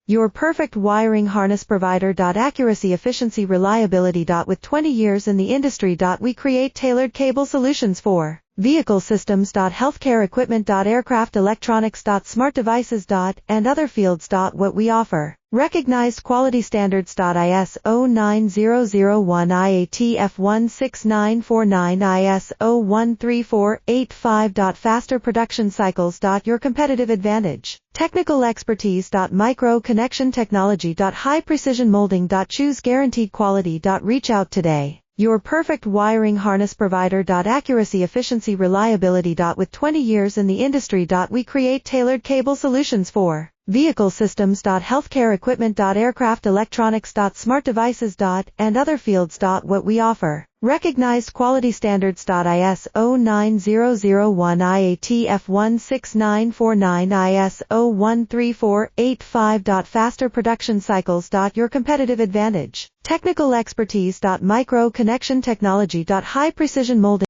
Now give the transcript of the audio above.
Your perfect wiring harness provider. Accuracy, efficiency, reliability. With 20 years in the industry. We create tailored cable solutions for vehicle systems. Healthcare equipment. Aircraft electronics. Smart devices. And other fields. What we offer. Recognized quality standards. ISO 9001 IATF 16949 ISO 13485. Faster production cycles. Your competitive advantage. Technical expertise. Micro connection technology. High precision molding. Choose guaranteed quality. Reach out today. Your perfect wiring harness provider. Accuracy, efficiency, reliability. With 20 years in the industry. We create tailored cable solutions for vehicle systems. Healthcare equipment. Aircraft electronics. Smart devices. And other fields. What we offer. Recognized quality standards. ISO 9001 IATF 16949 ISO 13485. Faster production cycles. Your competitive advantage. Technical expertise. Micro connection technology. High precision molding.